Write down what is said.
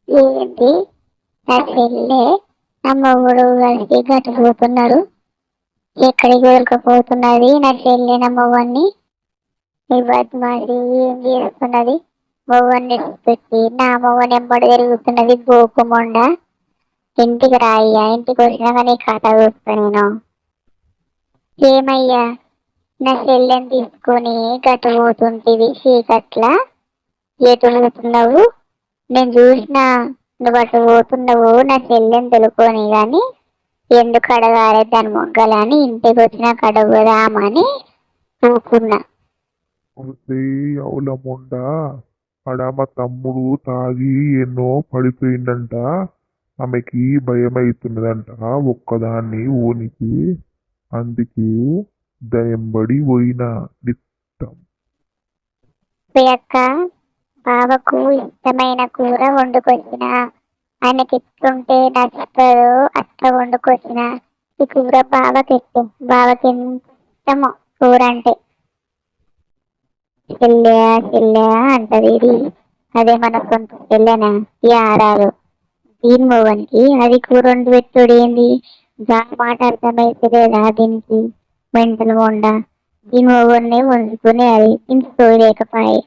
ఏంటి నా చెల్లె నా మొగుడు కలిసి గట్టుకుపోతున్నారు. ఎక్కడికి వదలకపోతున్నది నా చెల్లె నా మొగన్ని? ఈ బద్మాషి ఏం చేస్తున్నది? మొగన్ని పెట్టి నా మొగని ఎంబడి తిరుగుతున్నది గోకుమండ. ఇంటికి రాయ్యా, ఇంటికి వచ్చినాక నీ కథ చూస్తా నేను. ఏమయ్యా, నా చెల్లెని తీసుకొని గట్టు పోతుంటివి చీకట్ల? ఎటు పోతున్నావు? నేను చూసినా నువ్వు అటు పోతున్నావు నా చెల్లెని తెలుకొని, గాని ఎందుకు అడగాలి దాని మొగ్గలని ఇంటికి వచ్చినా కడగదామని ఊకున్నా. అవులముండా, ఆడ మా తమ్ముడు తాగి ఎన్నో పడిపోయిందంట. ఆమెకి భయం అవుతున్నదంట ఒక్కదాన్ని ఊనికి. అందుకే దయంబడి పోయినా నిత్తం. అక్క, బావకు ఇష్టమైన కూర వండుకొచ్చిన. ఆయనకి ఎట్లుంటే నచ్చుతుందో అట్లా వండుకొచ్చిన. ఈ కూర బావకెట్టు, బావకి ఎంత ఇష్టమో కూర అంటే. చెల్లె చెల్లె అంటది ఇది. అదే మన సొంత చెల్లెనా? యారాలు దీని మొగనికి అది కూర వండి పెట్టుడు ఏంది? దా మాట అర్థమైతలేదా దీనికి? మెంటలు మొండ. దీని మొగన్నే వండుకునే అది ఇంటి లేకపాయే.